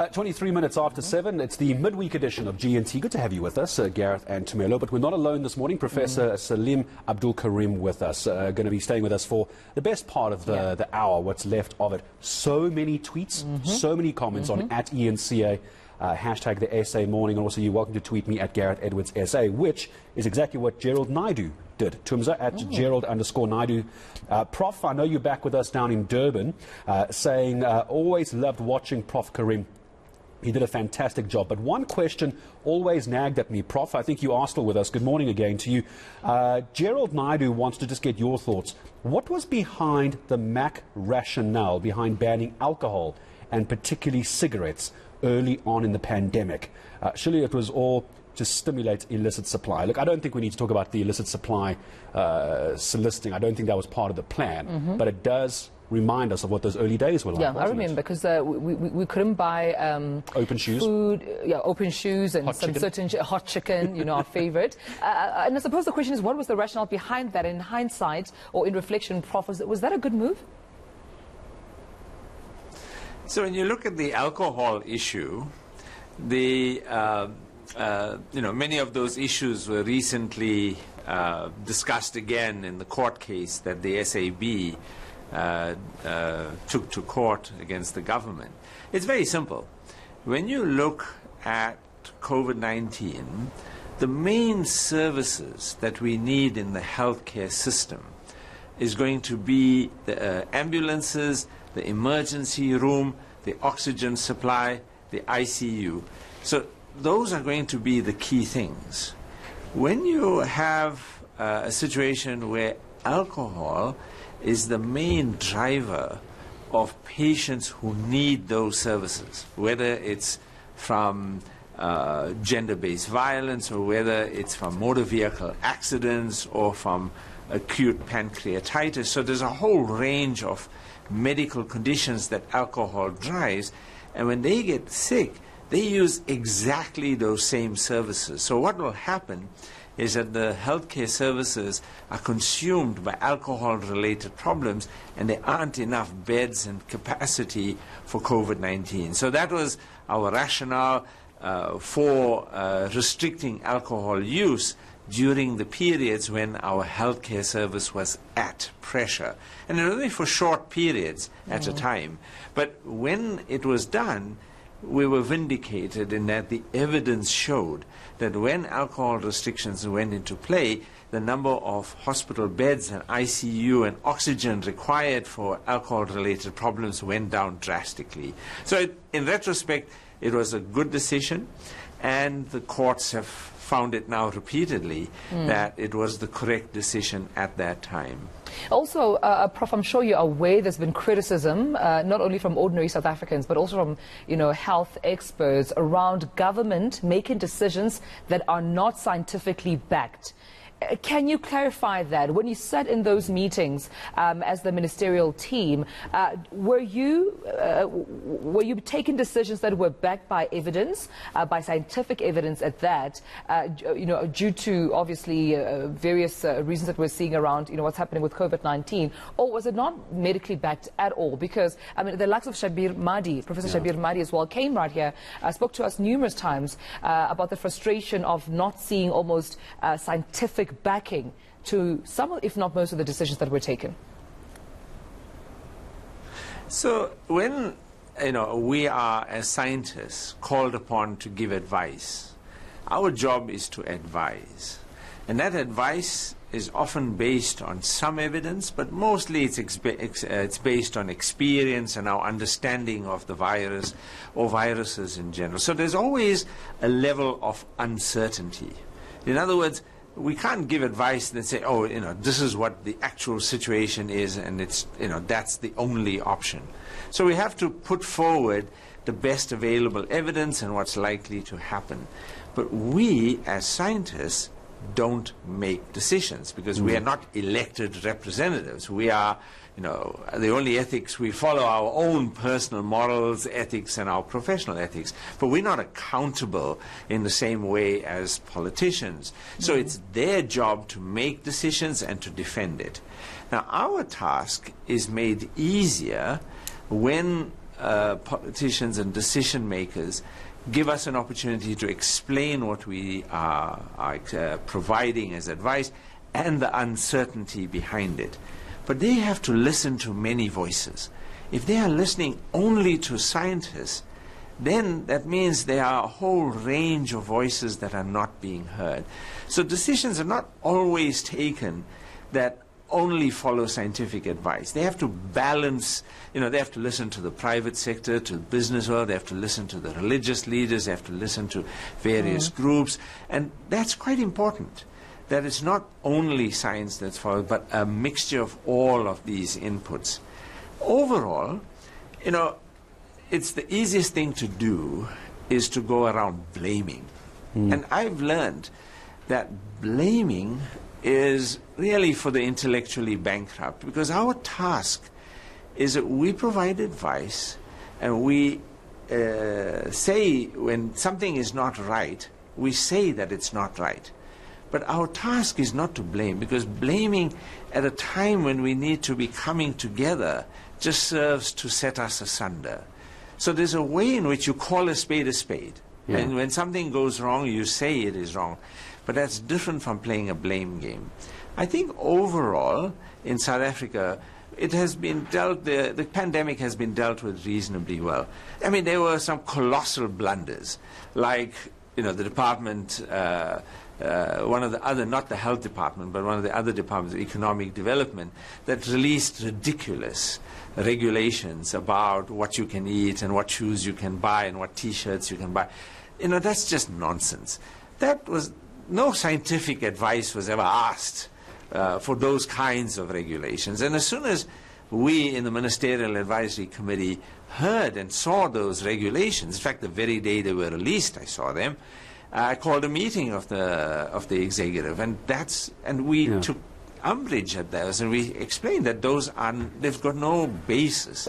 23 minutes after 7, it's the midweek edition of G&T. Good to have you with us, Gareth and Tumelo. But we're not alone this morning. Professor Salim Abdool Karim with us, going to be staying with us for the best part of the hour, what's left of it. So many tweets, so many comments on @ENCA. Hashtag the SA morning, and also you're welcome to tweet me at Gareth Edwards SA, which is exactly what Gerald Naidu did. Tumza at Gerald_Naidu. Prof, I know you're back with us down in Durban, saying always loved watching Prof Karim. He did a fantastic job. But one question always nagged at me, Prof. I think you are still with us. Good morning again to you. Gerald Naidu wants to just get your thoughts. What was behind the MAC rationale behind banning alcohol and particularly cigarettes early on in the pandemic? Surely it was all to stimulate illicit supply. Look, I don't think we need to talk about the illicit supply soliciting. I don't think that was part of the plan. But it does remind us of what those early days were like. Yeah, I remember, because we couldn't buy open shoes, food, open shoes, and some certain hot chicken, you know, our favorite. And I suppose the question is, what was the rationale behind that? In hindsight, or in reflection, Prof, was that a good move? So when you look at the alcohol issue, the many of those issues were recently discussed again in the court case that the SAB took to court against the government. It's very simple. When you look at COVID-19, the main services that we need in the healthcare system is going to be the ambulances, the emergency room, the oxygen supply, the ICU. So those are going to be the key things. When you have a situation where alcohol is the main driver of patients who need those services, whether it's from gender-based violence, or whether it's from motor vehicle accidents, or from acute pancreatitis. So there's a whole range of medical conditions that alcohol drives, and when they get sick, they use exactly those same services. So what will happen is that the healthcare services are consumed by alcohol-related problems, and there aren't enough beds and capacity for COVID-19. So that was our rationale for restricting alcohol use during the periods when our healthcare service was at pressure. And it was only for short periods at a time. But when it was done, we were vindicated in that the evidence showed that when alcohol restrictions went into play, the number of hospital beds and ICU and oxygen required for alcohol-related problems went down drastically. So in retrospect, it was a good decision, and the courts have found it now repeatedly that it was the correct decision at that time. Also, Prof, I'm sure you're aware there's been criticism, not only from ordinary South Africans, but also from, health experts around government making decisions that are not scientifically backed. Can you clarify that? When you sat in those meetings as the ministerial team, were you taking decisions that were backed by evidence, by scientific evidence at that, due to obviously various reasons that we're seeing around what's happening with COVID-19, or was it not medically backed at all? Because the likes of Shabir Mahdi, Professor Shabir Mahdi as well, came right here, spoke to us numerous times about the frustration of not seeing almost scientific backing to some, if not most, of the decisions that were taken. So when we are, as scientists, called upon to give advice, our job is to advise, and that advice is often based on some evidence, but mostly it's based on experience and our understanding of the virus or viruses in general. So there's always a level of uncertainty. In other words, we can't give advice and say, oh, this is what the actual situation is, and it's, that's the only option. So we have to put forward the best available evidence and what's likely to happen. But we, as scientists, don't make decisions, because we are not elected representatives. We are, the only ethics, we follow our own personal morals, ethics, and our professional ethics. But we're not accountable in the same way as politicians. So it's their job to make decisions and to defend it. Now, our task is made easier when politicians and decision makers give us an opportunity to explain what we are providing as advice and the uncertainty behind it. But they have to listen to many voices. If they are listening only to scientists, then that means there are a whole range of voices that are not being heard. So decisions are not always taken that only follow scientific advice. They have to balance, they have to listen to the private sector, to the business world, they have to listen to the religious leaders, they have to listen to various groups, and that's quite important. That it's not only science that's followed, but a mixture of all of these inputs. Overall, it's the easiest thing to do is to go around blaming. And I've learned that blaming is really for the intellectually bankrupt, because our task is that we provide advice and we say when something is not right, we say that it's not right. But our task is not to blame, because blaming at a time when we need to be coming together just serves to set us asunder. So there's a way in which you call a spade, Yeah. and when something goes wrong, you say it is wrong. But that's different from playing a blame game. I think overall, in South Africa, it has been dealt, the pandemic has been dealt with reasonably well. I mean, there were some colossal blunders, like, the department, one of the other, not the health department, but one of the other departments, economic development, that released ridiculous regulations about what you can eat and what shoes you can buy and what T-shirts you can buy. That's just nonsense. No scientific advice was ever asked for those kinds of regulations. And as soon as we in the Ministerial Advisory Committee heard and saw those regulations, in fact, the very day they were released, I saw them, I called a meeting of the executive, and we took umbrage at those, and we explained that they've got no basis.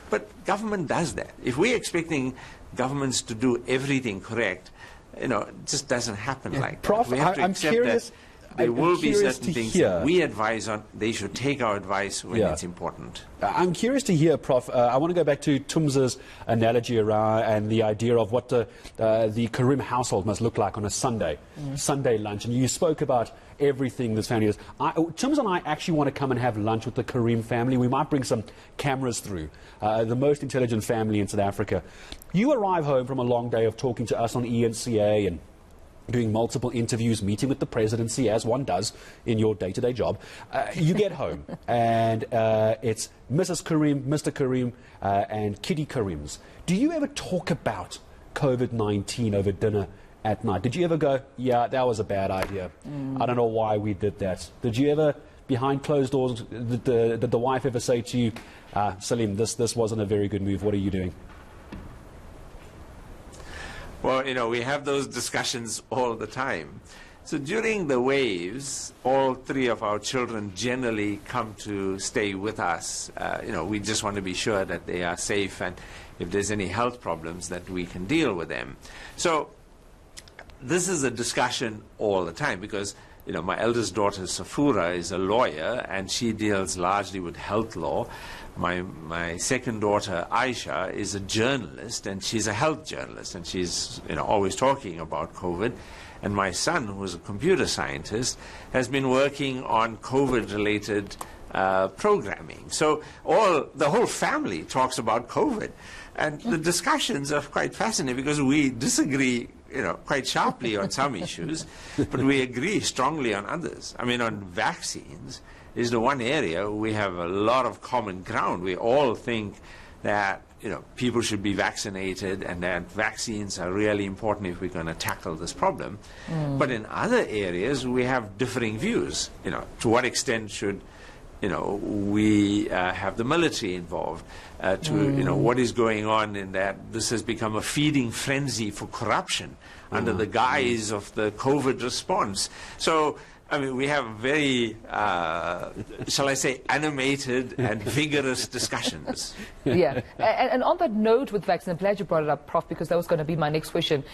But government does that. If we're expecting governments to do everything correct, it just doesn't happen like Prof, that. We have to I'm accept curious. that there will be certain things that we advise on. They should take our advice when it's important. I'm curious to hear, Prof. I want to go back to Tumza's analogy around and the idea of what the Karim household must look like on a Sunday lunch. And you spoke about everything this family is. Tumza and I actually want to come and have lunch with the Karim family. We might bring some cameras through. The most intelligent family in South Africa. You arrive home from a long day of talking to us on ENCA and doing multiple interviews, meeting with the presidency, as one does in your day-to-day job. You get home, and it's Mrs. Karim, Mr. Karim, and Kitty Karims. Do you ever talk about COVID-19 over dinner at night? Did you ever go, yeah, that was a bad idea. I don't know why we did that. Did you ever, behind closed doors, did the wife ever say to you, Salim, this wasn't a very good move, what are you doing? Well, we have those discussions all the time. So during the waves, all three of our children generally come to stay with us. We just want to be sure that they are safe, and if there's any health problems, that we can deal with them. So this is a discussion all the time, because my eldest daughter, Safura, is a lawyer, and she deals largely with health law. My second daughter, Aisha, is a journalist, and she's a health journalist, and she's always talking about COVID. And my son, who's a computer scientist, has been working on COVID-related programming. So the whole family talks about COVID. And the discussions are quite fascinating, because we disagree quite sharply on some issues, but we agree strongly on others. I mean, on vaccines is the one area we have a lot of common ground. We all think that people should be vaccinated, and that vaccines are really important if we're going to tackle this problem. But in other areas, we have differing views. To what extent should we have the military involved? What is going on in that this has become a feeding frenzy for corruption under the guise of the COVID response. So I mean, we have very, shall I say, animated and vigorous discussions. Yeah. And on that note with vaccine, I'm glad you brought it up, Prof, because that was going to be my next question.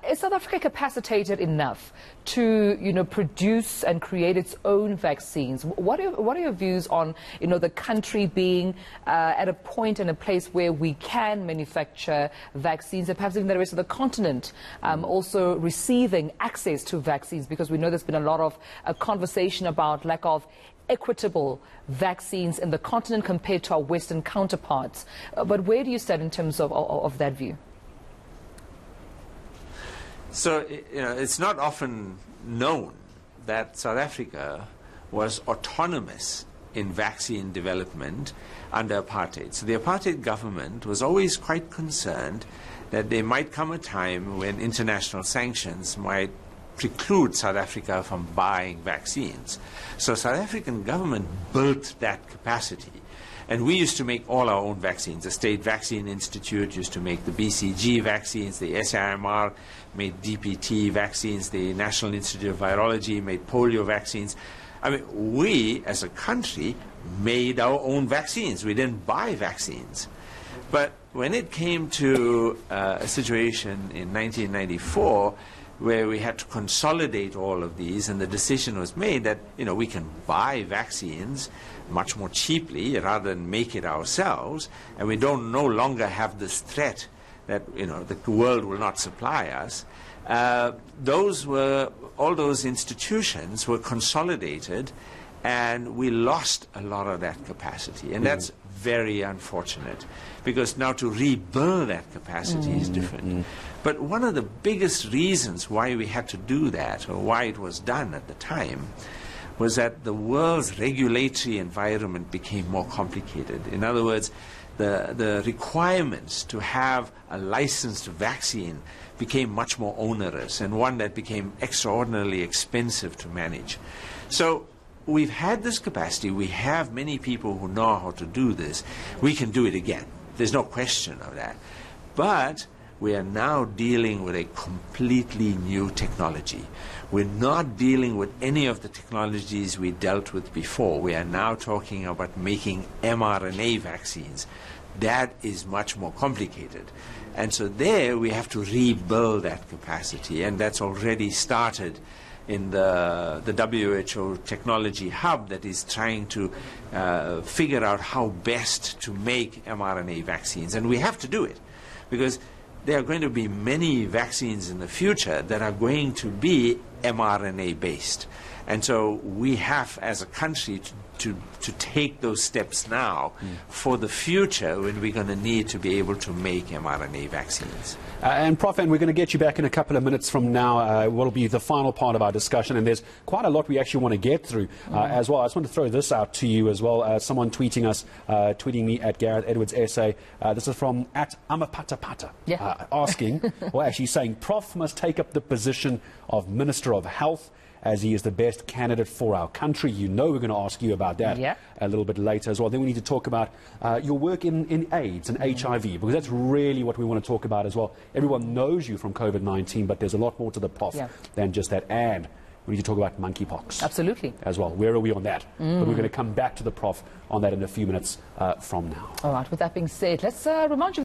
Is South Africa capacitated enough to, produce and create its own vaccines? What are your views on, the country being at a point and a place where we can manufacture vaccines, and perhaps even the rest of the continent also receiving access to vaccines? Because we know there's been a lot of conversation about lack of equitable vaccines in the continent compared to our Western counterparts. But where do you stand in terms of that view? So, it's not often known that South Africa was autonomous in vaccine development under apartheid. So the apartheid government was always quite concerned that there might come a time when international sanctions might preclude South Africa from buying vaccines. So South African government built that capacity. And we used to make all our own vaccines. The State Vaccine Institute used to make the BCG vaccines, the SIMR made DPT vaccines, the National Institute of Virology made polio vaccines. I mean, we as a country made our own vaccines. We didn't buy vaccines. But when it came to a situation in 1994 where we had to consolidate all of these, and the decision was made that we can buy vaccines much more cheaply rather than make it ourselves, and we don't no longer have this threat that the world will not supply us. All those institutions were consolidated, and we lost a lot of that capacity, and that's very unfortunate, because now to rebuild that capacity is different. But one of the biggest reasons why we had to do that, or why it was done at the time, was that the world's regulatory environment became more complicated. In other words, the requirements to have a licensed vaccine became much more onerous, and one that became extraordinarily expensive to manage. So we've had this capacity. We have many people who know how to do this. We can do it again. There's no question of that. But we are now dealing with a completely new technology. We're not dealing with any of the technologies we dealt with before. We are now talking about making mRNA vaccines. That is much more complicated. And so there we have to rebuild that capacity, and that's already started in the WHO technology hub that is trying to figure out how best to make mRNA vaccines. And we have to do it, because there are going to be many vaccines in the future that are going to be mRNA based. And so we have, as a country, to take those steps now for the future, when we're going to need to be able to make mRNA vaccines. And Prof, and we're going to get you back in a couple of minutes from now. What will be the final part of our discussion, and there's quite a lot we actually want to get through as well. I just want to throw this out to you as well. Someone tweeting us, tweeting me at Gareth Edwards Essay. This is from at Amapatapata, asking, or actually saying, Prof must take up the position of Minister of Health, as he is the best candidate for our country. We're going to ask you about that a little bit later as well. Then we need to talk about your work in AIDS and HIV, because that's really what we want to talk about as well. Everyone knows you from COVID-19, but there's a lot more to the Prof than just that. And we need to talk about monkeypox. Absolutely. As well. Where are we on that? But we're going to come back to the Prof on that in a few minutes from now. All right. With that being said, let's remind you